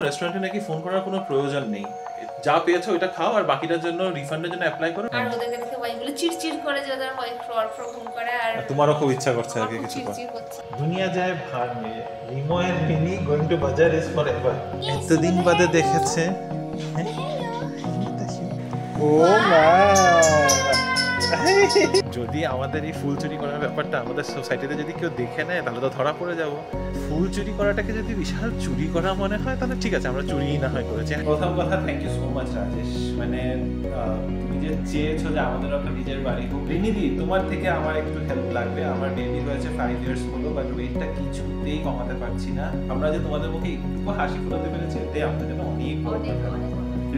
রেস্টুরেন্টে নাকি ফোন করার কোনো প্রয়োজন নেই, যা পেয়েছো ওটা খাও আর বাকিটার জন্য রিফান্ডের জন্য অ্যাপ্লাই করো। আর ওদেরকে দেখে ওয়াইফগুলো চিড়চিড় করে যে ওদের ওয়াইফ ওয়ার্ক ফ্রম হোম করে, আর তোমারও খুব ইচ্ছা করছে আর কি কিছু চিড়চিড় করছে। দুনিয়া যায় ভার মে Rimo and mini going to বাজার ইজ ফরএভার। এতদিন বাদে দেখেছে। ও মা, যদি আমাদের এই ফুল চুরি করার ব্যাপারটা আমাদের সোসাইটিতে যদি কেউ দেখে নেয় তাহলে তো ধরা পড়ে যাব। ফুল চুরি করাটাকে যদি বিশাল চুরি করা মনে হয় তাহলে ঠিক আছে, আমরা চুরিই না হয় করেছি। প্রথম কথা, thank you so much Rajesh, মানে তুমি যে চেয়েছো যে আমাদের একটা নিজের বাড়ি হোক। রিনিদি, তোমার থেকে আমার একটু হেল্প লাগবে। আমার বেবি হয়েছে 5 ইয়ার্স হলো, বাট ওয়েটটা কিছুতেই কমাতে পারছি না। আমরা যে তোমাদের মুখে একটু হাসি ফোটাতে পেরেছি এতে আমাদের জন্য অনেক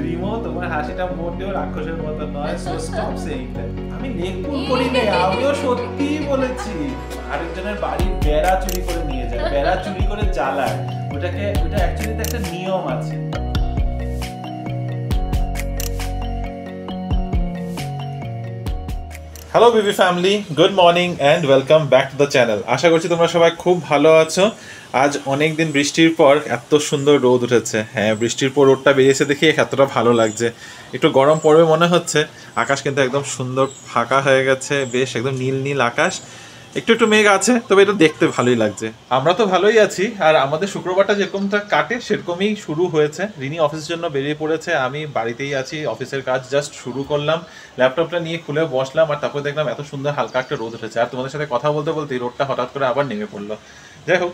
রিমো, তোমার হাসিটা মোটেও রাক্ষসের মতো নয়। So stop saying that. আমি নেকপুর করি না, আমিও সত্যিই বলেছি। আরেকজনের বাড়ির বেড়া চুরি করে নিয়ে যায়, বেড়া চুরি করে জ্বালায়, ওটা অ্যাকচুয়ালি একটা নিয়ম আছে। Hello BB family, good morning and welcome back to the channel. আশা করছি তোমরা সবাই খুব ভালো আছো। আজ অনেক দিন বৃষ্টির পর এত সুন্দর রোদ উঠেছে। হ্যাঁ, বৃষ্টির পর রোদটা বেরিয়েছে দেখে এতটা ভালো লাগছে। একটু গরম পড়বে মনে হচ্ছে। আকাশ কিন্তু একদম সুন্দর ফাঁকা হয়ে গেছে, বেশ একদম নীল নীল আকাশ। একটু একটু মেঘ আছে, তবে এটা দেখতে ভালোই লাগছে। আমরা তো ভালোই আছি, আর আমাদের শুক্রবারটা যেরকমটা কাটে সেরকমই শুরু হয়েছে। রিনি অফিসের জন্য বেরিয়ে পড়েছে, আমি বাড়িতেই আছি। অফিসের কাজ জাস্ট শুরু করলাম, ল্যাপটপটা নিয়ে খুলে বসলাম, আর তারপর দেখলাম এত সুন্দর হালকা একটা রোদ উঠেছে। আর তোমাদের সাথে কথা বলতে বলতে রোদটা হঠাৎ করে আবার নেমে পড়লো। যাই হোক,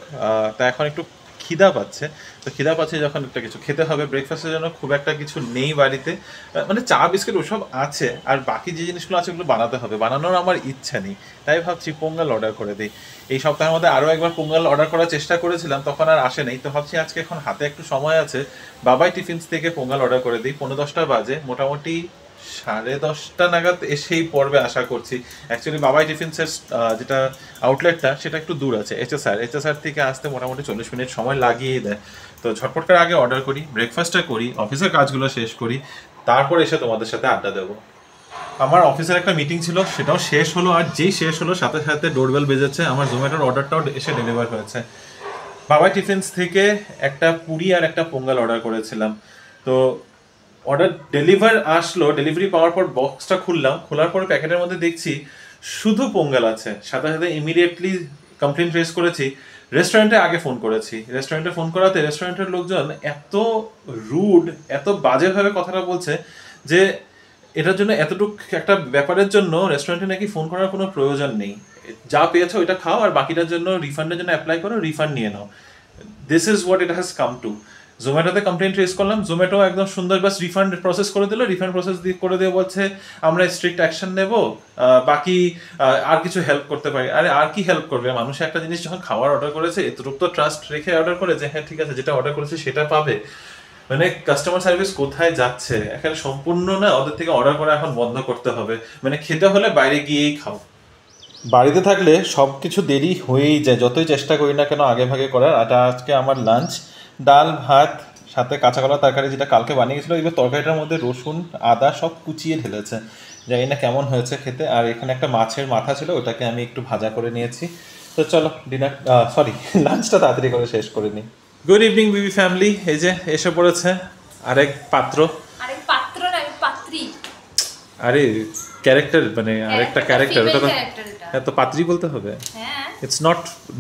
তা এখন একটু খিদা পাচ্ছে। তো খিদা পাচ্ছে যখন একটা কিছু খেতে হবে। ব্রেকফাস্টের জন্য খুব একটা কিছু নেই বাড়িতে, মানে চা বিস্কিট ওসব আছে, আর বাকি যে জিনিসগুলো আছে ওগুলো বানাতে হবে। বানানোর আমার ইচ্ছা নেই, তাই ভাবছি পোঙ্গাল অর্ডার করে দিই। এই সপ্তাহের মধ্যে আরও একবার পোঙ্গাল অর্ডার করার চেষ্টা করেছিলাম, তখন আর আসে নেই। তো ভাবছি আজকে এখন হাতে একটু সময় আছে, বাবাই টিফিনস থেকে পোঙ্গাল অর্ডার করে দিই। 9:10 বাজে, মোটামুটি 10:30 নাগাদ এসেই পড়বে আশা করছি। অ্যাকচুয়ালি বাবাই টিফিনসের যেটা আউটলেটটা সেটা একটু দূর আছে, এইচএসআর থেকে আসতে মোটামুটি 40 মিনিট সময় লাগিয়ে দেয়। তো ঝটপট করে আগে অর্ডার করি, ব্রেকফাস্টটা করি, অফিসের কাজগুলো শেষ করি, তারপর এসে তোমাদের সাথে আড্ডা দেবো। আমার অফিসের একটা মিটিং ছিল, সেটাও শেষ হলো, আর যেই শেষ হলো সাথে সাথে ডোরবেল বেজেছে। আমার জোম্যাটোর অর্ডারটাও এসে ডেলিভার হয়েছে। বাবাই টিফিনস থেকে একটা পুরি আর একটা পোঙ্গাল অর্ডার করেছিলাম। তো অর্ডার ডেলিভার আসলো, ডেলিভারি পাওয়ার পর বক্সটা খুললাম, খোলার পর প্যাকেটের মধ্যে দেখছি শুধু পোঙ্গাল আছে। সাথে সাথে ইমিডিয়েটলি কমপ্লেন রেজ করেছি। রেস্টুরেন্টে আগে ফোন করেছি, রেস্টুরেন্টে ফোন করাতে রেস্টুরেন্টের লোকজন এত রুড, এত বাজেভাবে কথাটা বলছে যে এটার জন্য, এতটুকু একটা ব্যাপারের জন্য রেস্টুরেন্টে নাকি ফোন করার কোনো প্রয়োজন নেই, যা পেয়েছো ওইটা খাও আর বাকিটার জন্য রিফান্ডের জন্য অ্যাপ্লাই করো, রিফান্ড নিয়ে নাও। This is what it has come to. জোম্যাটোতে কমপ্লেন রেজ করলাম, জোম্যাটো একদম সুন্দর বাস রিফান্ড প্রসেস করে দিল। রিফান্ড প্রসেস করে দিয়ে বলছে আমরা স্ট্রিক্ট অ্যাকশন নেব, বাকি আর কিছু হেল্প করতে পারি। আরে আর কি হেল্প করবে? মানুষ একটা জিনিস যখন খাওয়ার অর্ডার করেছে, এতটুকু তো ট্রাস্ট রেখে অর্ডার করে যে হ্যাঁ ঠিক আছে, যেটা অর্ডার করেছে সেটা পাবে। মানে কাস্টমার সার্ভিস কোথায় যাচ্ছে? এখানে সম্পূর্ণ না, ওদের থেকে অর্ডার করা এখন বন্ধ করতে হবে। মানে খেতে হলে বাইরে গিয়েই খাও। বাড়িতে থাকলে সব কিছু দেরি হয়েই যায়, যতই চেষ্টা করি না কেন আগে ভাগে করার। এটা আজকে আমার লাঞ্চ, ডাল ভাত সাথে কাঁচা কলা তরকারি, যেটা কালকে বানিয়ে গেছিলো। এবার তরকারিটার মধ্যে রসুন আদা সব কুচিয়ে ঢেলেছে, জানি না কেমন হয়েছে খেতে। আর এখানে একটা মাছের মাথা ছিল, ওটাকে আমি একটু ভাজা করে নিয়েছি। তো চলো লাঞ্চটা তাড়াতাড়ি করে শেষ করে নিই। গুড ইভিনিং বিবি ফ্যামিলি, এই যে এসে পড়েছে আরেক পাত্র। আরেক পাত্র না, আমি পাত্রী। আরে ক্যারেক্টার, মানে আরেকটা ক্যারেক্টার, ওটা তো হ্যাঁ, তো পাত্রী বলতে হবে। হ্যাঁ, ইটস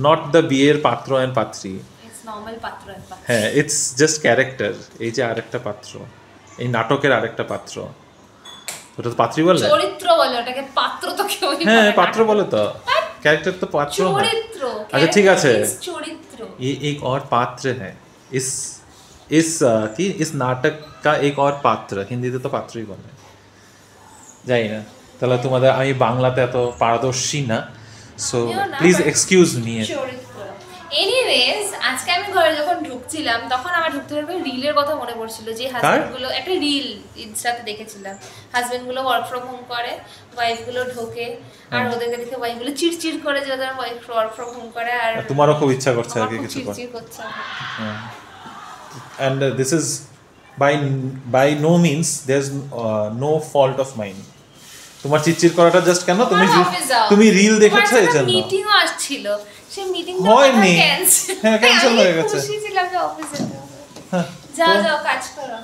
নট দ্য বিয়ের পাত্র এন্ড পাত্রী। ইটস নরমাল পাত্র এন্ড পাত্রী। হ্যাঁ, ইটস জাস্ট ক্যারেক্টার। এই যে আরেকটা পাত্র, এই নাটকের আরেকটা পাত্র, ওটা তো পাত্রী বলে। চরিত্র বলে ওটাকে, পাত্র তো কেউ বলে না। হ্যাঁ, পাত্র বলে তো, ক্যারেক্টার তো পাত্র। চরিত্র, আচ্ছা ঠিক আছে, চরিত্র। ये एक और पात्र है इस नाटक का एक और पात्र। হিন্দিতে তো পাত্রই বলে, জানি না। তাহলে তোমাদের, আমি বাংলাতে এত পারদর্শী না, so please excuse me. Anyways, আজকে আমি ঘরে যখন ঢুকছিলাম তখন আমার ঢুকতে ঢুকতে রিলের কথা মনে পড়ছিল, যে হাজবেন্ডগুলো, একটা রিল ইনস্টাতে দেখেছিলাম, হাজবেন্ডগুলো ওয়ার্ক ফ্রম হোম করে, ওয়াইফগুলো ঢোকে, আর ওদেরকে দেখে ওয়াইফগুলো চিড়চিড় করে যে ওদের ওয়াইফ ওয়ার্ক ফ্রম হোম করে। আর তোমারও খুব ইচ্ছা করছে আর কি কিছু করার। চিড়চিড় করছে। And this is by no means there's no fault of mine. তোমার চিড়চিড় করাটা জাস্ট কেন, তুমি রিল দেখেছো এই জন্য। মিটিংও আসছিল, সেই মিটিংটা হয়নি, ক্যান্সেল। হ্যাঁ ক্যান্সেল হয়ে গেছে। খুশি ছিলাম যে অফিসে যাও যাও কাজ করো।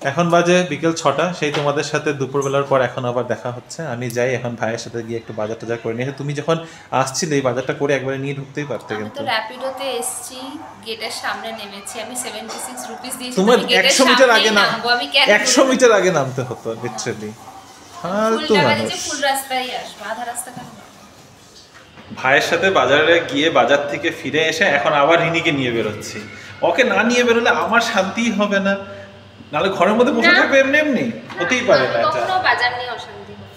এখন বাজে বিকেল 6টা, সেই তোমাদের সাথে দুপুরবেলার পর এখন আবার দেখা হচ্ছে। আমি যাই এখন ভাইয়ের সাথে গিয়ে একটু বাজার টাজার করে নিয়ে। তুমি যখন আসছিলে এই বাজারটা করে একবারে নিয়ে ঢুকতেই পারতে। আমি তো কিন্তু র্যাপিডোতে এসেছি, গেটের সামনে নেমেছি, আমি 76 রুপিস দিয়েছি। তোমার তুমি গেটের 100 মিটার আগে সামনেই নামবো, আমি কেন 100 মিটার আগে নামতে হতো লিটারালি। ফালতু মানুষ। ফুল রাস্তায় আসবো, আধা রাস্তা কেন? ভাইয়ের সাথে বাজারে গিয়ে বাজার থেকে ফিরে এসে এখন আবার রিনিকে নিয়ে বেরোচ্ছি। ওকে না নিয়ে বেরোলে আমার শান্তিই হবে না, নাহলে ঘরের মধ্যে বসে থাকবে এমনি এমনি, হতেই পারে না এটা। কখনো বাজার নিয়ে অশান্তি হয় না।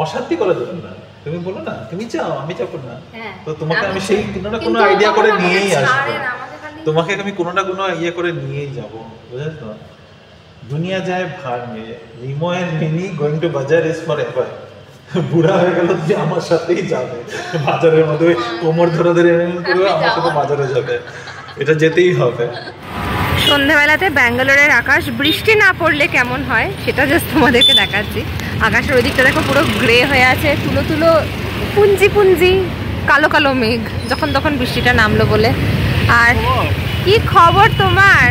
অশান্তি করে দেবেন না, তুমি বলো না তুমি যাও আমি যাবো না, হ্যাঁ, তো তোমাকে আমি সেই কোনো না কোনো কিন্তু আইডিয়া করে কখনো নিয়েই আমাকে আসবো। ছাড়ে না, আমাকে খালি- তোমাকে আমি কোনো না কোনো ইয়ে করে নিয়েই যাবো, বুঝেছ তো? দুনিয়া যায় ভার মেয়ে, Rimo and mini going to বাজার ইজ ফর এভার। বুড়া হয়ে গেল তুমি আমার সাথেই যাবে বাজারের মধ্যে, ওই কোমর ধরে ধরে করবে আমার সাথে বাজারে যাবে, এটা যেতেই হবে। সন্ধ্যাবেলাতে ব্যাঙ্গালোরের আকাশ বৃষ্টি না পড়লে কেমন হয় সেটা জাস্ট তোমাদেরকে দেখাচ্ছি। আকাশের ওই দিকটা দেখো পুরো গ্রে হয়ে আছে, তুলো তুলো পুঞ্জি পুঞ্জি কালো কালো মেঘ, যখন তখন বৃষ্টিটা নামলো বলে। আর কি খবর তোমার?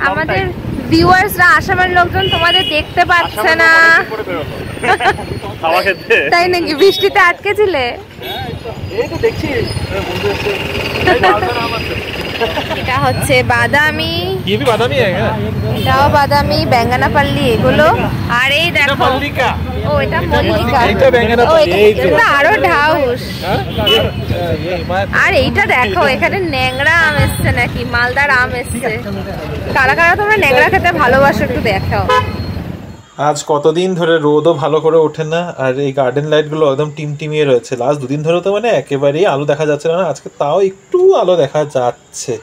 আমাদের ভিউয়ার্সরা, আসামের লোকজন তোমাদের দেখতে পাচ্ছে না। তাই নাকি? বৃষ্টিতে আটকেছিলে? এটা হচ্ছে বাদামি, এটাও বাদামি, বেঙ্গানাপাল্লি এগুলো। আর এই দেখো, ও এটা মল্লিকা, ও এটা আরো ঢাউস। আর এইটা দেখো, এখানে ন্যাংরা আম এসছে নাকি, মালদার আম এসছে। কারা কারা তোমরা ন্যাংরা খেতে ভালোবাসো একটু দেখাও। আজ কতদিন ধরে রোদও ভালো করে ওঠে না, আর এই গার্ডেন লাইটগুলো একদম টিমটিমিয়ে রয়েছে। লাস্ট দুদিন ধরে তো মানে একেবারেই আলো দেখা যাচ্ছে না, আজকে তাও একটু আলো দেখা যাচ্ছে।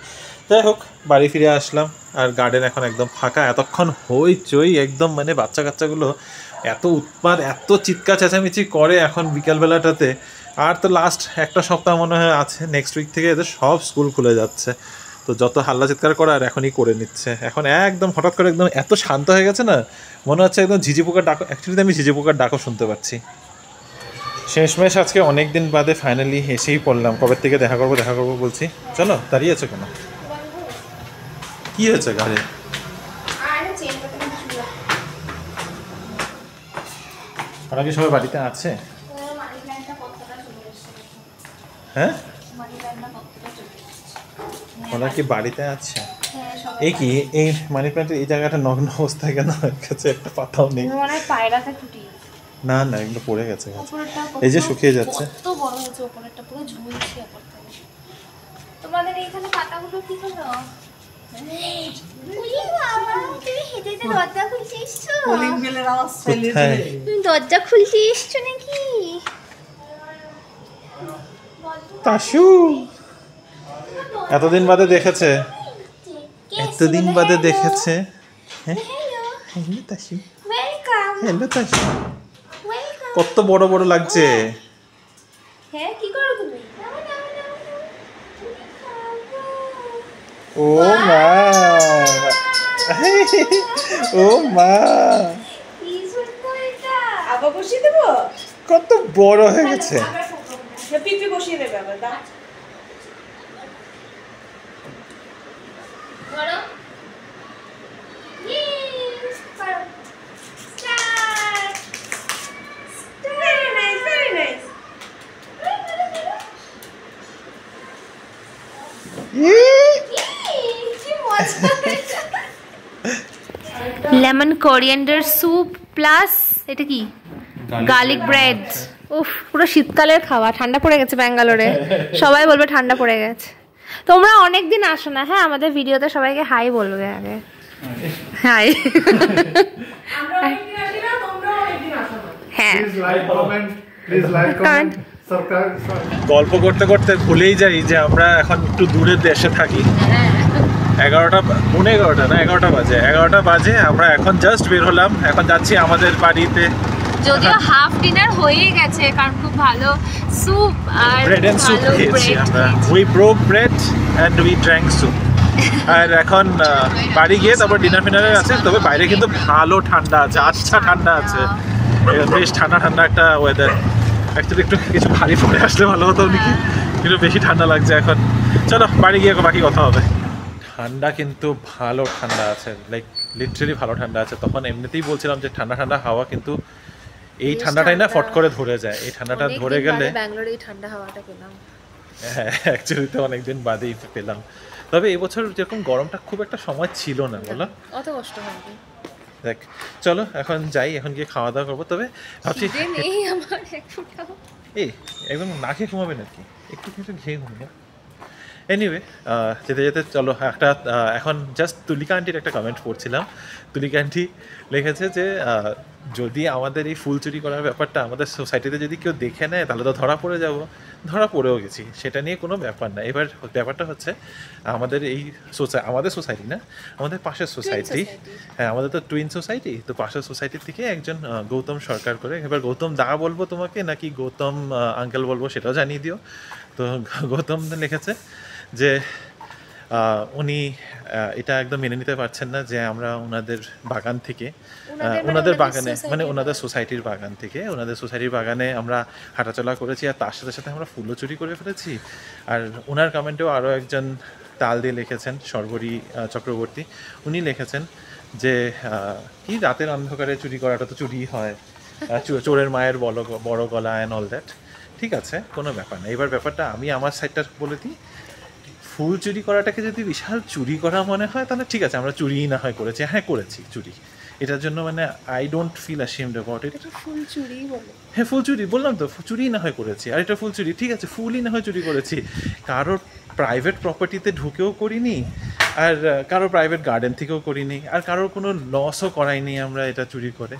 যাই হোক, বাড়ি ফিরে আসলাম আর গার্ডেন এখন একদম ফাঁকা। এতক্ষণ হইচই একদম, মানে বাচ্চা কাচ্চাগুলো এত উৎপাত, এত চিৎকার চেঁচামেচি করে এখন বিকালবেলাটাতে। আর তো লাস্ট একটা সপ্তাহ মনে হয় আছে, নেক্সট উইক থেকে এদের সব স্কুল খুলে যাচ্ছে, তো যত হাল্লা চিৎকার করা আর এখনই করে নিচ্ছে। এখন একদম হঠাৎ করে একদম এত শান্ত হয়ে গেছে না, মনে হচ্ছে একদম ঝিঝি পোকার ডাকো। অ্যাকচুয়ালি আমি ঝিঝি পোকার ডাকও শুনতে পাচ্ছি। শেষমেশ আজকে অনেক দিন বাদে ফাইনালি এসেই পড়লাম। কবে থেকে দেখা করবো বলছি। চলো, দাঁড়িয়ে আছে কেন? কি হয়েছে গাড়ি? ওরা কি সবাই বাড়িতে আছে? হ্যাঁ, ওরা কি বাড়িতে আছে? এই কি এই মানি প্ল্যান্টের এই জায়গাটা নগ্ন অবস্থায় কেন? কাছে একটা পাতাও নেই। না না, এগুলো পড়ে গেছে, এই যে শুকিয়ে যাচ্ছে। কত বড় হয়েছে, উপরেরটা পুরো ঝুলছে। তোমাদের এইখানে পাতাগুলো কি হলো? তুমি দরজা খুলতে এসছো নাকি? তাসু এতদিন বাদে দেখেছে, এতদিন বাদে দেখেছে। হ্যাঁ, হ্যালো তাসু, হ্যালো তাসু, কত বড় বড় লাগছে। হ্যাঁ, কি করো তুমি? ও মা, ও মা, আবার বসিয়ে দেবো? কত বড় হয়ে গেছে। পিপি বসিয়ে দেবে আবার, দাও। ধরো। Very nice, very nice. Lemon coriander soup plus এটা কি গার্লিক ব্রেড। উফ, পুরো শীতকালের খাওয়া। ঠান্ডা পড়ে গেছে ব্যাঙ্গালোরে, সবাই বলবে ঠান্ডা পড়ে গেছে। তোমরা অনেকদিন আসো না, হ্যাঁ আমাদের ভিডিওতে সবাইকে হাই বলবে আগে। হাই। হ্যাঁ, কমেন্ট। গল্প করতে করতে ভুলেই যাই যে আমরা এখন একটু দূরের দেশে থাকি। 11টা বাজে। 11টা বাজে, আমরা এখন জাস্ট বের হলাম, এখন যাচ্ছি আমাদের বাড়িতে। যদিও হাফ ডিনার হয়ে গেছে, কারণ খুব ভালো স্যুপ আর ব্রেড এন্ড স্যুপ খেয়েছি আমরা। We broke bread and we drank soup. আর এখন বাড়ি গিয়ে তারপর ডিনার ফিনারের আছে। তবে বাইরে কিন্তু ভালো ঠান্ডা আছে, আচ্ছা ঠান্ডা আছে, বেশ ঠান্ডা ঠান্ডা একটা ওয়েদার। অ্যাকচুয়ালি একটু কিছু ভারী পরে আসলে ভালো হতো নাকি, কিন্তু বেশি ঠান্ডা লাগছে এখন। চলো বাড়ি গিয়ে বাকি কথা হবে। ঠান্ডা কিন্তু ভালো ঠান্ডা আছে, লাইক লিটারালি ভালো ঠান্ডা আছে। তখন এমনিতেই বলছিলাম যে ঠান্ডা ঠান্ডা হাওয়া, কিন্তু এই ঠান্ডাটাই না ফট করে ধরে যায়। এই ঠান্ডাটা ধরে গেলে ব্যাঙ্গালোরে এই ঠান্ডা হাওয়াটা পেলাম। হ্যাঁ, অ্যাকচুয়ালি তো অনেকদিন বাদেই পেলাম। তবে এবছর যেরকম গরমটা খুব একটা সময় ছিল না, বলো? অত কষ্ট হয়নি। দেখ, চলো এখন যাই, এখন গিয়ে খাওয়া দাওয়া করবো। তবে ভাবছি নেই আমার এক ফোঁটাও। এই একদম না খেয়ে ঘুমাবে নাকি? একটু কিন্তু খেয়ে ঘুমিয়ে। এনিওয়ে, যেতে যেতে চলো একটা এখন জাস্ট তুলিকা আন্টির একটা কমেন্ট পড়ছিলাম। তুলিকা আন্টি লিখেছে যে যদি আমাদের এই ফুল চুরি করার ব্যাপারটা আমাদের সোসাইটিতে যদি কেউ দেখে নেয় তাহলে তো ধরা পড়ে যাব। ধরা পড়েও গেছি, সেটা নিয়ে কোনো ব্যাপার না। এবার ব্যাপারটা হচ্ছে আমাদের এই আমাদের সোসাইটি না, আমাদের পাশের সোসাইটি। হ্যাঁ, আমাদের তো টুইন সোসাইটি, তো পাশের সোসাইটি থেকে একজন গৌতম সরকার করে, এবার গৌতম দা বলবো তোমাকে নাকি গৌতম আঙ্কেল বলবো সেটাও জানিয়ে দিও। তো গৌতম লিখেছে যে উনি এটা একদম মেনে নিতে পারছেন না যে আমরা ওনাদের বাগান থেকে, ওনাদের বাগানে মানে ওনাদের সোসাইটির বাগান থেকে, ওনাদের সোসাইটির বাগানে আমরা হাঁটাচলা করেছি, আর তার সাথে সাথে আমরা ফুলও চুরি করে ফেলেছি। আর ওনার কমেন্টেও আরও একজন তাল দিয়ে লিখেছেন, সর্বরী চক্রবর্তী, উনি লিখেছেন যে কি রাতের অন্ধকারে চুরি করাটা তো চুরি হয়, চোরের মায়ের বড় গলা অ্যান্ড অল দ্যাট। ঠিক আছে, কোনো ব্যাপার না। এবার ব্যাপারটা আমি আমার সাইডটা বলে দিই। ফুল চুরি করাটাকে যদি বিশাল চুরি করা মনে হয় তাহলে ঠিক আছে, আমরা চুরিই না হয় করেছি। হ্যাঁ, করেছি চুরি, এটার জন্য মানে I don't feel ashamed about it. ফুল চুরি বলে? হ্যাঁ, ফুল চুরি বললাম তো, চুরিই না হয় করেছি। আর এটা ফুল চুরি, ঠিক আছে, ফুলই না হয় চুরি করেছি। কারোর প্রাইভেট প্রপার্টিতে ঢুকেও করিনি, আর কারোর প্রাইভেট গার্ডেন থেকেও করিনি, আর কারোর কোনো লসও করাইনি আমরা এটা চুরি করে।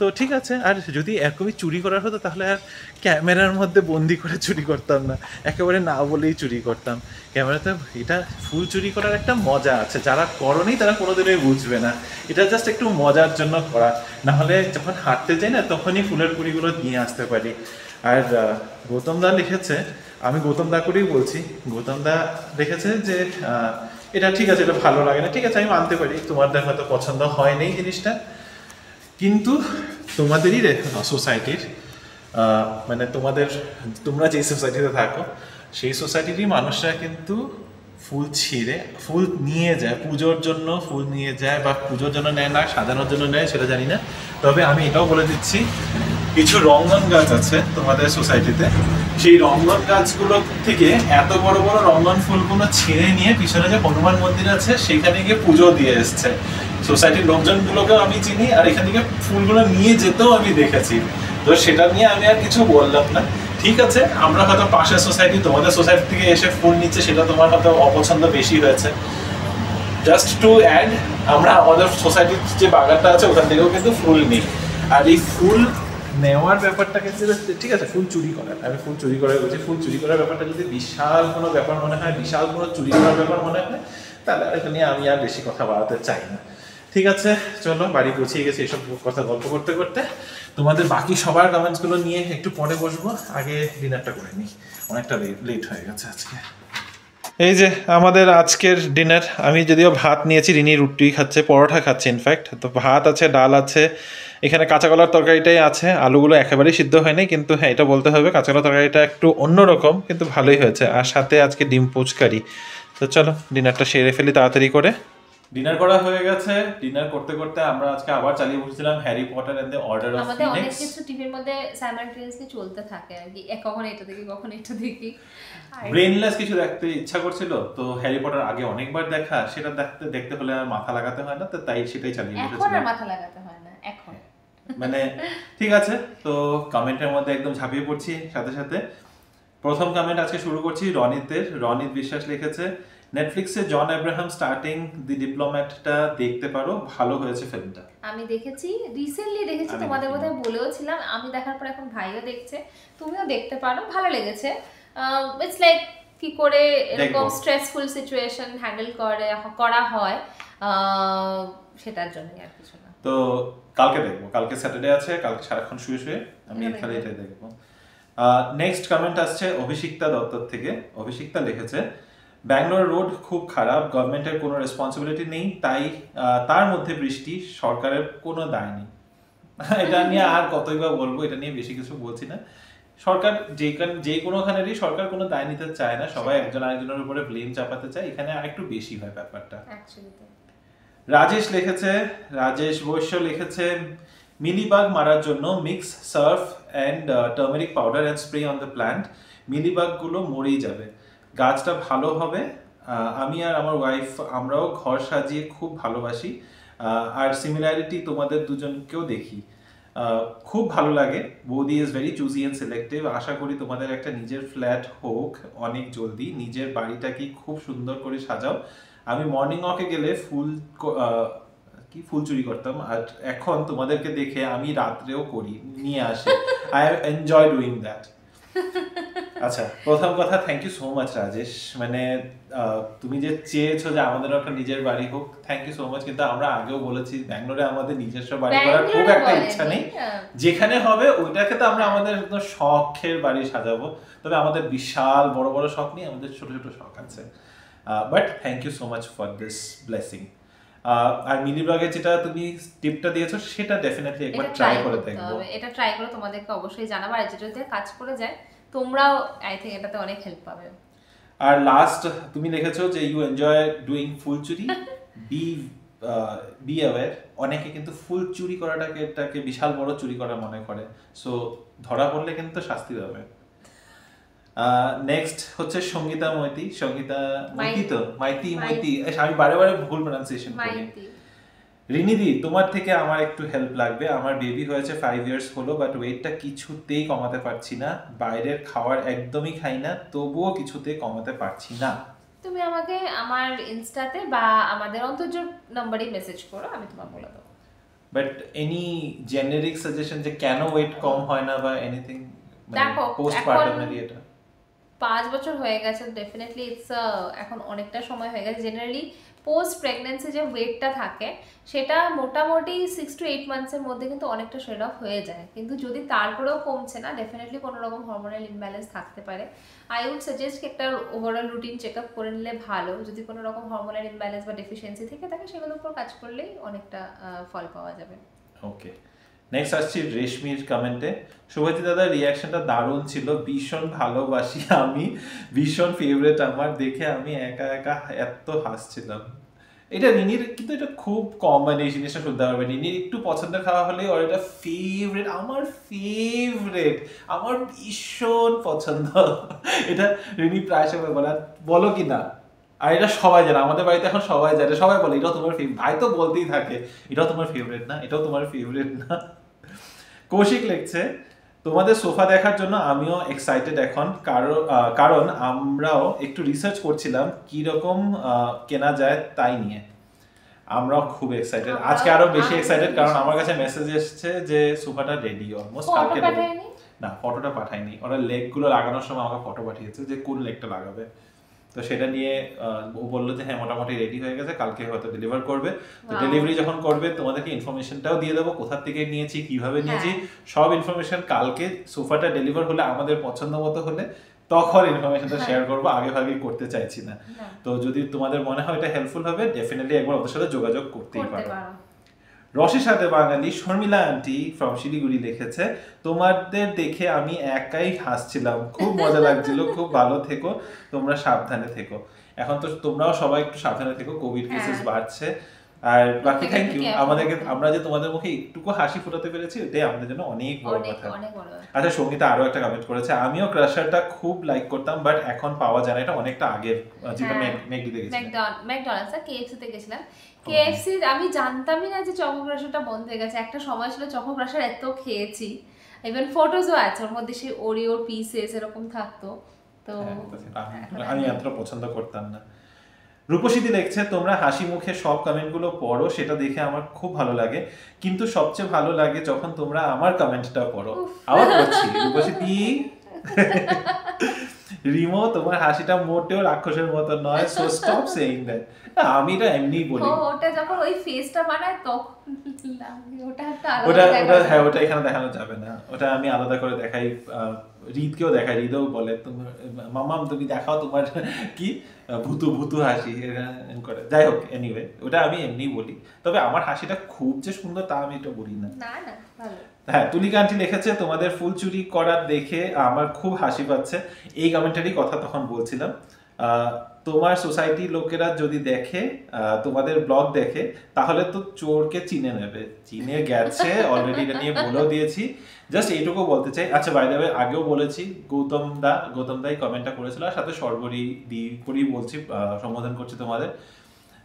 তো ঠিক আছে, আর যদি এরকমই চুরি করার হতো তাহলে আর ক্যামেরার মধ্যে বন্দি করে চুরি করতাম না, একেবারে না বলেই চুরি করতাম। ক্যামেরাতে এটা ফুল চুরি করার একটা মজা আছে, যারা করনি তারা কোনোদিনই বুঝবে না। এটা জাস্ট একটু মজার জন্য করা, নাহলে যখন হাঁটতে যাই না তখনই ফুলের কুড়িগুলো নিয়ে আসতে পারি। আর গৌতম দা লিখেছে, আমি গৌতম দা করেই বলছি, গৌতম দা লিখেছে যে এটা ঠিক আছে, এটা ভালো লাগে না, ঠিক আছে আমি মানতে পারি তোমাদের হয়তো পছন্দ হয়নি জিনিসটা, কিন্তু তোমাদেরই সোসাইটির মানে তোমরা যে সোসাইটিতে থাকো সেই সোসাইটিরই মানুষরা কিন্তু ফুল ছিঁড়ে ফুল নিয়ে যায়, পুজোর জন্য ফুল নিয়ে যায়, বা পুজোর জন্য নেয় না, সাজানোর জন্য নেয় সেটা জানি না। তবে আমি এটাও বলে দিচ্ছি, কিছু রঙ্গন গাছ আছে তোমাদের সোসাইটিতে, সেই রঙ্গন গাছগুলো থেকে এত বড় বড় রঙ্গন ফুলগুলো ছিঁড়ে নিয়ে পিছনে যে হনুমান মন্দির আছে সেখানে গিয়ে পুজো দিয়ে এসছে। সোসাইটির লোকজনগুলোকেও আমি চিনি, আর এখান থেকে ফুলগুলো নিয়ে যেতেও আমি দেখেছি। তো সেটা নিয়ে আমি আর কিছু বললাম না। ঠিক আছে, আমরা হয়তো পাশের সোসাইটি, তোমাদের সোসাইটি থেকে এসে ফুল নিচ্ছে, সেটা তোমার হয়তো অপছন্দ বেশি হয়েছে। জাস্ট টু অ্যাড, আমরা আমাদের সোসাইটির যে বাগানটা আছে ওখান থেকেও কিন্তু ফুল নিই। আর এই ফুল নেওয়ার ব্যাপারটা কিন্তু ঠিক আছে, ফুল চুরি করার, আমি ফুল চুরি করার বলছি, ফুল চুরি করার ব্যাপারটা যদি বিশাল কোনো ব্যাপার মনে হয়, বিশাল কোনো চুরি করার ব্যাপার মনে হয়, তাহলে এটা নিয়ে আমি আর বেশি কথা বাড়াতে চাই না। ঠিক আছে, চলো বাড়ি পৌঁছে গেছি এসব কথা গল্প করতে করতে। তোমাদের বাকি সবার কমেন্টসগুলো নিয়ে একটু পরে বসবো, আগে ডিনারটা করে নিই, অনেকটা লেট হয়ে গেছে আজকে। এই যে আমাদের আজকের ডিনার, আমি যদিও ভাত নিয়েছি, রিনি রুটি খাচ্ছে, পরোটা খাচ্ছে ইনফ্যাক্ট। তো ভাত আছে, ডাল আছে, এখানে কাঁচা কলার তরকারিটাই আছে, আলুগুলো একেবারেই সিদ্ধ হয়নি, কিন্তু হ্যাঁ এটা বলতে হবে কাঁচা কলার তরকারিটা একটু অন্যরকম, কিন্তু ভালোই হয়েছে। আর সাথে আজকে ডিম পুচকারি। তো চলো ডিনারটা সেরে ফেলি তাড়াতাড়ি করে। ডিনার করা হয়ে গেছে। ডিনার করতে করতে আমরা আজকে আবার চালিয়ে বসেছিলাম Harry Potter and the order of আমাদের অনেক ফিনিক্স। কিছু টিভির মধ্যে সাইমালটেনিয়াসলি চলতে থাকে আর কি, কখন এটা দেখি কখন এটা দেখি। ব্রেনলেস কিছু দেখতে ইচ্ছা করছিল, তো হ্যারি পটার আগে অনেকবার দেখা, সেটা দেখতে হলে আর মাথা লাগাতে হয় না, তো তাই সেটাই চালিয়ে এখন বসেছিলাম। আর মাথা লাগাতে হয় না এখন। মানে ঠিক আছে, তো কমেন্টের মধ্যে একদম ঝাঁপিয়ে পড়ছি সাথে সাথে। প্রথম কমেন্ট আজকে শুরু করছি রনিতের। রনিত বিশ্বাস লিখেছে, নেটফ্লিক্সে জন আব্রাহাম স্টার্টিং দি ডিপ্লোম্যাটটা দেখতে পারো, ভালো হয়েছে ফিল্মটা। আমি দেখেছি, রিসেন্টলি দেখেছি, তোমাদের বোধহয় বলেও ছিলাম। আমি দেখার পর এখন ভাইও দেখছে, তুমিও দেখতে পারো, ভালো লেগেছে। ইটস লাইক কি করে এরকম স্ট্রেসফুল সিচুয়েশন হ্যান্ডেল করা হয়, সেটার জন্য আর কিছু না। তো কালকে দেখবো, কালকে স্যাটারডে আছে, কালকে সারাক্ষণ শুয়ে শুয়ে আমি এখানে এটাই দেখবো। নেক্সট কমেন্ট আসছে অভিষিক্তা দত্তর থেকে। অভিষিক্তা লিখেছে, ব্যাঙ্গালোর রোড খুব খারাপ, গভর্নমেন্টের কোনো রেসপন্সিবিলিটি নেই, তাই তার মধ্যে বৃষ্টি, সরকারের কোনো দায় নেই। এটা নিয়ে আর কতই বা বলবো, এটা নিয়ে বেশি কিছু বলছি না। সরকার যে কোনোখানেরই সরকার কোনো দায় নিতে চায় না, সবাই একজন আরেকজনের উপরে ব্লেম চাপাতে চায়, এখানে আরেকটু বেশি হয় ব্যাপারটা। রাজেশ লিখেছে, রাজেশ বৈশ্য লিখেছে, মিলিবাগ মারার জন্য mix surf and turmeric powder and spray on the plant, মিলিবাগগুলো মরেই যাবে, গাছটা ভালো হবে। আমি আর আমার ওয়াইফ আমরাও ঘর সাজিয়ে খুব ভালোবাসি, আর সিমিলারিটি তোমাদের দুজনকেও দেখি, খুব ভালো লাগে। Boudi is very choosy and selective. আশা করি তোমাদের একটা নিজের ফ্ল্যাট হোক অনেক জলদি, নিজের বাড়িটাকে খুব সুন্দর করে সাজাও। আমি মর্নিং ওয়াকে গেলে ফুল চুরি করতাম, আর এখন তোমাদেরকে দেখে আমি রাত্রেও করি, নিয়ে আসি। I enjoy doing that. আচ্ছা, প্রথম কথা thank you so much Rajesh, মানে তুমি যে চেয়েছো যে আমাদের একটা নিজের বাড়ি হোক, থ্যাংক ইউ সো মাচ। কিন্তু আমরা আগেও বলেছি ব্যাঙ্গালোরে আমাদের নিজস্ব বাড়ি করার খুব একটা ইচ্ছা নেই, যেখানে হবে ওইটাকে তো আমরা আমাদের একদম শখের বাড়ি সাজাবো। তবে আমাদের বিশাল বড় বড় শখ নেই, আমাদের ছোট ছোট শখ আছে। But thank you so much for this blessing. আর মিলিবাগে যেটা তুমি টিপটা দিয়েছো সেটা ডেফিনেটলি একবার ট্রাই করে দেখবো। এটা ট্রাই করে তোমাদেরকে অবশ্যই জানাবো, আর যেটাতে কাজ করে যায় তোমরাও আই থিংক এটাতে অনেক হেল্প পাবে। আর লাস্ট তুমি লিখেছো যে ইউ এনজয় ডুইং ফুল চুরি, বি অ্যাওয়্যার। অনেকে কিন্তু ফুল চুরি করাটাকে বিশাল বড় চুরি করা মনে করে, সো ধরা পড়লে কিন্তু শাস্তি পাবে। নেক্সট হচ্ছে সঙ্গীতা মৈতি। সঙ্গীতা মৈতি তো মাইতি, আমি বারে বারে ভুল প্রোনাউন্সিয়েশন করি। রিনিদি, তোমার থেকে আমার একটু হেল্প লাগবে। আমার বেবি হয়েছে 5 ইয়ার্স হলো, বাট ওয়েটটা কিছুতেই কমাতে পারছি না। বাইরের খাবার একদমই খাই না, তবুও কিছুতেই কমাতে পারছি না। তুমি আমাকে আমার ইনস্টাতে বা আমাদের অন্তর্যোগ নম্বরে মেসেজ করো, আমি তোমাকে বলে দেবো। বাট এনি জেনারিক সাজেশন যে কেন ওয়েট কম হয় না বা এনিথিং, দেখো পোস্টপার্টাম এটা 5 বছর হয়ে গেছে, ডেফিনেটলি ইটস এখন অনেকটা সময় হয়ে গেছে। জেনারেলি পোস্ট প্রেগনেন্সি যে ওয়েটটা থাকে সেটা মোটামুটি 6 to 8 মান্থসের মধ্যে কিন্তু অনেকটা শেড অফ হয়ে যায়, কিন্তু যদি তারপরেও কমছে না, ডেফিনেটলি কোনো রকম হরমোনাল ইমব্যালেন্স থাকতে পারে। আই উড সাজেস্ট একটা ওভারঅল রুটিন চেক আপ করে নিলে ভালো। যদি কোনো রকম হরমোনাল ইমব্যালেন্স বা ডেফিসিয়েন্সি থেকে থাকে সেগুলোর উপর কাজ করলেই অনেকটা ফল পাওয়া যাবে। ওকে, নেক্সট আসছি রেশমির কমেন্টে। শুভজিৎ দাদার রিয়াকশনটা দারুণ ছিল, ভীষণ ভালোবাসি আমি, ভীষণ ফেভারিট আমার, দেখে আমি একা একা এত হাসছিলাম। এটা রিনির, কিন্তু এটা খুব কম মানে এই জিনিসটা শুনতে পারবে। রিনির একটু পছন্দের খাওয়া হলে ওর এটা ফেভারিট, আমার ফেভারিট, আমার ভীষণ পছন্দ। এটা রিনি প্রায় সময় বলো কি না, আর এটা সবাই জানে, আমাদের বাড়িতে এখন সবাই জানে, সবাই বলে এটাও তোমার ফেভারিট। ভাই তো বলতেই থাকে এটাও তোমার ফেভারিট না, এটাও তোমার ফেভারিট না। কৌশিক লিখছে, তোমাদের সোফা দেখার জন্য আমিও এক্সাইটেড এখন, কারণ আমরাও একটু রিসার্চ করছিলাম কি রকম কেনা যায় তাই নিয়ে। আমরাও খুব এক্সাইটেড, আজকে আরো বেশি এক্সাইটেড, কারণ আমার কাছে মেসেজ এসেছে যে সোফাটা রেডি, অলমোস্ট কালকে রেডি। না, ফটোটা পাঠায়নি, ওরা লেগ গুলো লাগানোর সময় আমাকে ফটো পাঠিয়েছে যে কোন লেগটা লাগাবে, তো সেটা নিয়ে ও বললো যে হ্যাঁ মোটামুটি রেডি হয়ে গেছে, কালকে হয়তো ডেলিভার করবে। তো ডেলিভারি যখন করবে তোমাদেরকে ইনফরমেশনটাও দিয়ে দেবো, কোথা থেকে নিয়েছি, কিভাবে নিয়েছি, সব ইনফরমেশন কালকে। সোফাটা ডেলিভার হলে আমাদের পছন্দ মতো হলে তখন ইনফরমেশনটা শেয়ার করবো, আগে ভাগে করতে চাইছি না। তো যদি তোমাদের মনে হয় এটা হেল্পফুল হবে, ডেফিনেটলি একবার ওদের সাথে যোগাযোগ করতেই পারো। রসের সাথে বাঙালি শর্মিলা আন্টি ফ্রম শিলিগুড়ি লিখেছে, তোমাদের দেখে আমি একাই হাসছিলাম, খুব মজা লাগছিল, খুব ভালো থেকো, তোমরা সাবধানে থেকো। এখন তো তোমরাও সবাই একটু সাবধানে থেকো, কোভিড কেসেস বাড়ছে। আর বাকি থ্যাংক ইউ, আমরা যে তোমাদের মুখে একটুকু হাসি ফুটাতে পেরেছি এটাই আমাদের জন্য অনেক বড় কথা। আচ্ছা, সঙ্গীতা আরো একটা কমেন্ট করেছে, আমিও ক্রাশারটা খুব লাইক করতাম, বাট এখন পাওয়া যায় না, এটা অনেকটা আগের, যেটা ম্যাকডিতে গেছিলাম, ম্যাকডোনাল্ডস আর কেএফসি তে গেছিলাম। কেএফসি আমি জানতামই না যে চকো ক্রাশারটা বন্ধ হয়ে গেছে। একটা সময় ছিল চকো ক্রাশার এত খেয়েছি, ইভেন ফটোজও আছে ওর মধ্যে, সেই ওরিওর পিসেস এরকম থাকতো। তো আমি এত পছন্দ করতাম না। রূপসীদি লিখছে, তোমরা হাসি মুখে সব কমেন্টগুলো পড়ো, সেটা দেখে আমার খুব ভালো লাগে, কিন্তু সবচেয়ে ভালো লাগে যখন তোমরা আমার কমেন্টটা পড়ো। আবার পড়ছি, রূপসীদি। রিমো, তোমার হাসিটা মোটেও রাক্ষসের মতো নয়, সো স্টপ সেইং দ্যাট। আমি এটা এমনি বলি। ওটা যখন ওই ফেসটা বানায় তখন লাগে, ওটা একটা ওটা আলাদা ওটা হ্যাঁ ওটা এখানে দেখানো যাবে না, ওটা আমি আলাদা করে দেখাই, রিদকেও দেখাই, রিদও বলে তোমার মামাম তুমি দেখাও তোমার কি ভুতু ভুতু হাসি করে। যাই হোক এনিওয়ে ওটা আমি এমনি বলি, তবে আমার হাসিটা খুব যে সুন্দর তা আমি এটা বলি না। না না ভালো। হ্যাঁ তুলিকা আন্টি লিখেছে তোমাদের ফুল চুরি করার দেখে আমার খুব হাসি পাচ্ছে, এই কমেন্টারি কথা তখন বলছিলাম। তোমার সোসাইটির লোকেরা যদি দেখে তোমাদের ব্লগ দেখে তাহলে তো চোরকে চিনে নেবে, চিনে গেছে অলরেডি, এটা নিয়ে বলেও দিয়েছি। জাস্ট এইটুকু বলতে চাই। আচ্ছা বাই দ্য ওয়ে আগেও বলেছি, গৌতম দাই কমেন্টটা করেছিল, আর সাথে সর্বরী দি করেই বলছি, সম্বোধন করছি তোমাদের।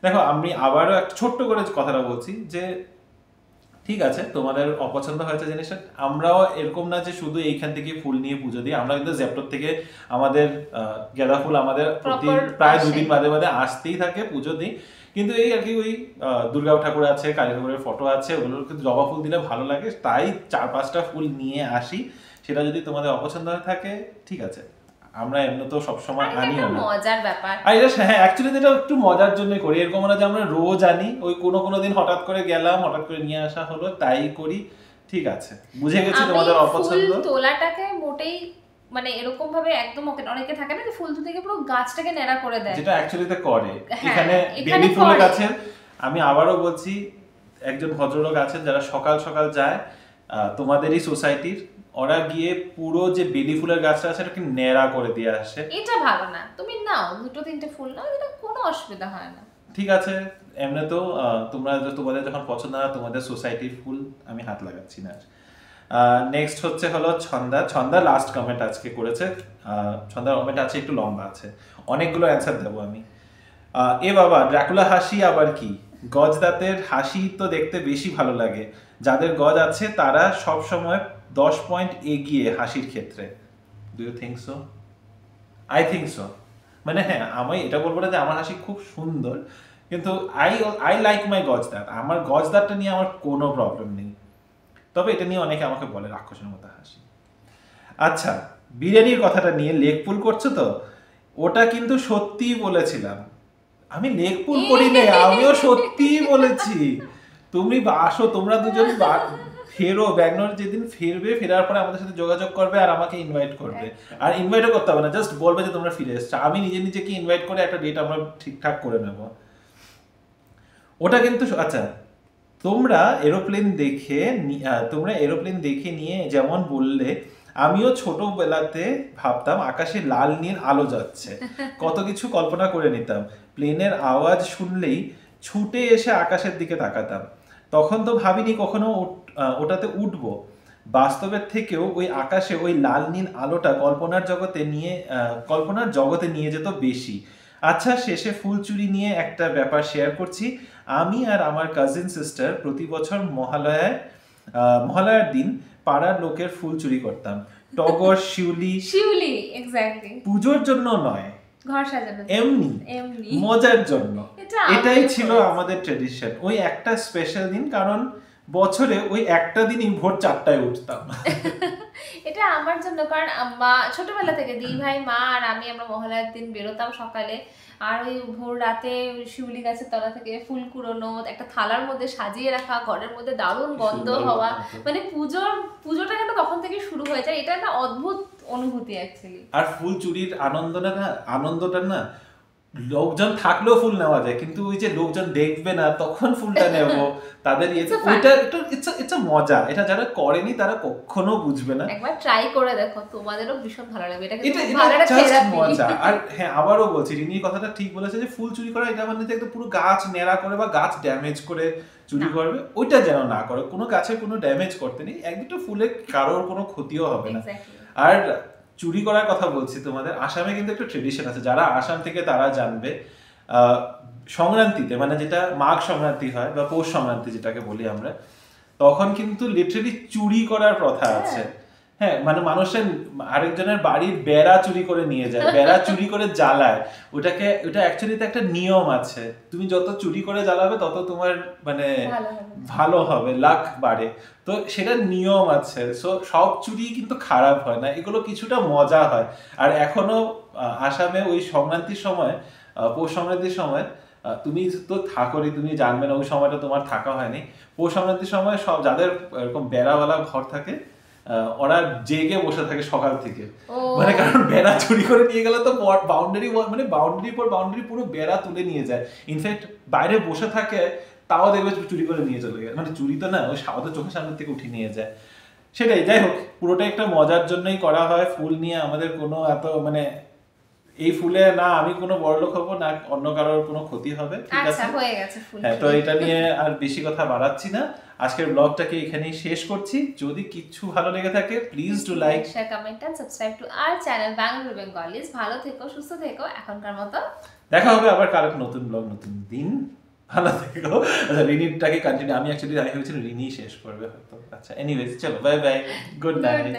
দেখো আমি আবারও একটা ছোট্ট করে কথাটা বলছি যে ঠিক আছে তোমাদের অপছন্দ হয়েছে জিনিসটা, আমরাও এরকম না যে শুধু এইখান থেকে ফুল নিয়ে পুজো দিই, আমরা কিন্তু জেপ্টোর থেকে আমাদের গাঁদা ফুল আমাদের প্রায় 2 দিন বাদে বাদে আসতেই থাকে, পুজো দিই। কিন্তু এই আর কি ওই দুর্গা ঠাকুর আছে, কালী ঠাকুরের ফটো আছে, ওগুলোর কিন্তু জবা ফুল দিলে ভালো লাগে, তাই 4-5টা ফুল নিয়ে আসি। সেটা যদি তোমাদের অপছন্দ হয়ে থাকে ঠিক আছে, আমরা এমনি তো সবসময় আনিও না, মজার ব্যাপার। আর এটা হ্যাঁ অ্যাকচুয়ালি এটা একটু মজার জন্য করি, এরকম না যে আমরা রোজ আনি, ওই কোনো দিন হঠাৎ করে গেলাম, হঠাৎ করে নিয়ে আসা হলো, তাই করি। ঠিক আছে বুঝে গেছি তোমাদের অপছন্দ। ফুল তোলাটাকে মোটেই মানে এরকম ভাবে একদম অনেকে থাকে না যে ফুল থেকে পুরো গাছটাকে ন্যাড়া করে দেয়, যেটা অ্যাকচুয়ালিতে করে এখানে বেলি ফুল গাছের। আমি আবারও বলছি, একজন ভদ্রলোক আছেন যারা সকাল সকাল যায় তোমাদেরই সোসাইটির, ওরা গিয়ে পুরো যে বেলি ফুলের গাছটা আছে এটাকে ন্যাড়া করে দিয়ে আসে। এটা ভালো না, তুমি নাও 2-3টে ফুল নাও, এটা কোনো অসুবিধা হয় না। ঠিক আছে এমনি তো তোমাদের যখন পছন্দ না তোমাদের সোসাইটির ফুল আমি হাত লাগাচ্ছি না। নেক্সট হলো ছন্দা লাস্ট কমেন্ট আজকে করেছে। ছন্দার কমেন্ট আছে একটু লম্বা আছে, অনেকগুলো অ্যান্সার দেবো আমি। এ বাবা ড্রাকুলা হাসি আবার কি, গজ দাঁতের হাসি তো দেখতে বেশি ভালো লাগে, যাদের গজ আছে তারা সব সময় 10 পয়েন্ট এগিয়ে হাসির ক্ষেত্রে। Do you think so? I think so. মানে হ্যাঁ আমি এটা বলবো না যে আমার হাসি খুব সুন্দর, কিন্তু আই লাইক মাই গজ দাঁত, আমার গজ দাঁতটা নিয়ে আমার কোনো প্রবলেম নেই, তবে এটা নিয়ে অনেকে আমাকে বলে রাক্ষসের মতো হাসি। আচ্ছা বিরিয়ানির কথাটা নিয়ে লেগ পুল করছো তো, ওটা কিন্তু সত্যিই বলেছিলাম, আমি লেগ পুল করি নাই, আমিও সত্যিই বলেছি। তুমি আসো, তোমরা দুজন ফেরো, ব্যাঙ্গালোর যেদিন ফিরবে, ফেরার পরে আমাদের সাথে যোগাযোগ করবে আর আমাকে ইনভাইট করবে, আর ইনভাইটও করতে হবে না, জাস্ট বলবে যে তোমরা ফিরে এসছো, আমি নিজেকে ইনভাইট করে একটা ডেট আমরা ঠিকঠাক করে নেব। ওটা কিন্তু আচ্ছা তোমরা এরোপ্লেন দেখে নিয়ে যেমন বললে, আমিও ছোটবেলাতে ভাবতাম আকাশে লাল নীল আলো যাচ্ছে, কত কিছু কল্পনা করে নিতাম, প্লেনের আওয়াজ শুনলেই ছুটে এসে আকাশের দিকে তাকাতাম, তখন তো ভাবিনি কখনো ওটাতে উঠবো, বাস্তবের থেকেও ওই আকাশে ওই লাল নীল আলোটা কল্পনার জগতে নিয়ে যেত বেশি। আচ্ছা শেষে ফুল চুরি নিয়ে একটা ব্যাপার শেয়ার করছি। আমি আর আমার কাজিন সিস্টার প্রতি বছর মহালয়ার দিন পাড়ার লোকের ফুল চুরি করতাম, টগর শিউলি এক্স্যাক্টলি, পুজোর জন্য নয়, ঘর সাজানো এমনি মজার জন্য। এটাই ছিল আমাদের ট্রেডিশন, ওই একটা স্পেশাল দিন, কারণ বছরে ওই একটা দিনই ভোর 4টায় উঠতাম। এটা আমার জন্য, কারণ মা ছোটবেলা থেকে দিই ভাই মা আর আমরা মহালয়ার দিন বেরোতাম সকালে, আর ওই ভোর রাতে শিউলি গাছের তলা থেকে ফুল কুড়োনো, একটা থালার মধ্যে সাজিয়ে রাখা, ঘরের মধ্যে দারুণ গন্ধ হওয়া, মানে পুজোটা কিন্তু তখন থেকে শুরু হয়ে যায়। এটা একটা অদ্ভুত অনুভূতি অ্যাকচুয়ালি। আর ফুল চুরির আনন্দটা না লোকজন থাকলেও ফুল নেওয়া যায়, কিন্তু ওই যে লোকজন দেখবে না তখন ফুলটা নেব, তাদের ওইটা একটা মজা, এটা যারা করেনি তারা কখনো বুঝবে না। একবার ট্রাই করে দেখো, তোমাদেরও ভীষণ ভালো লাগবে, এটা মজা। আর হ্যাঁ আবারও বলছি, রিনির কথাটা ঠিক বলেছে যে ফুল চুরি করা এটা মানে একদম পুরো গাছ নেড়া করে বা গাছ ড্যামেজ করে চুরি করবে, ওইটা যেন না করে, কোনো গাছের কোনো ড্যামেজ করতে নেই, এক দুটো ফুলে কারোর কোনো ক্ষতিও হবে না। আর চুরি করার কথা বলছি, তোমাদের আসামে কিন্তু একটা ট্রেডিশন আছে, যারা আসাম থেকে তারা জানবে, সংক্রান্তিতে মানে যেটা মাঘ সংক্রান্তি হয় বা পৌষ সংক্রান্তি যেটাকে বলি আমরা, তখন কিন্তু লিটারালি চুরি করার প্রথা আছে। হ্যাঁ মানে মানুষের আরেকজনের বাড়ির বেড়া চুরি করে নিয়ে যায়, বেড়া চুরি করে জ্বালায়, ওটা অ্যাকচুয়ালি একটা নিয়ম আছে, তুমি যত চুরি করে জ্বালাবে তত তোমার মানে ভালো হবে, লাক বাড়ে, তো সেটা নিয়ম আছে। সো সব চুরি কিন্তু খারাপ হয় না, এগুলো কিছুটা মজা হয়। আর এখনো আসামে ওই সংক্রান্তির সময়, পৌষ সংক্রান্তির সময় তুমি তো থাকোনি, তুমি জানবে না ওই সময়টা তোমার থাকা হয়নি। পৌষ সংক্রান্তির সময় সব যাদের এরকম বেড়াওয়ালা ঘর থাকে ওরা জেগে বসে থাকে সকাল থেকে, মানে কারণ বেড়া চুরি করে নিয়ে গেলে তো বাউন্ডারি মানে বাউন্ডারি পর বাউন্ডারি পুরো বেড়া তুলে নিয়ে যায়। ইনফ্যাক্ট বাইরে বসে থাকে তাও দেখবে চুরি করে নিয়ে চলে গেছে, মানে চুরি তো না, ওই সামনে চোখের সামনে থেকে উঠিয়ে নিয়ে যায়। সেটাই, যাই হোক পুরোটা একটা মজার জন্যই করা হয়। ফুল নিয়ে আমাদের কোনো এত মানে এই ফুলে না আমি কোনো বড়লোক হবো না অন্য কারোর কোনো ক্ষতি হবে, ঠিক আছে? আচ্ছা হয়ে গেছে ফুল। হ্যাঁ, তো এটা নিয়ে আর বেশি কথা বাড়াচ্ছি না, আজকের ব্লগটাকে এখানেই শেষ করছি। যদি কিছু ভালো লেগে থাকে please do like, share, comment and subscribe to our channel Bangalore Bengalis. ভালো থেকো, সুস্থ থেকো, এখনকার মতো দেখা হবে আবার কাল নতুন ব্লগ নতুন দিন। ভালো থেকো। আচ্ছা রিনিটাকে কন্টিনিউ, আমি অ্যাকচুয়ালি ভেবেছিলাম রিনি শেষ করবে হয়তো। আচ্ছা এনিওয়েজ চলো বাই বাই, গুড নাইট।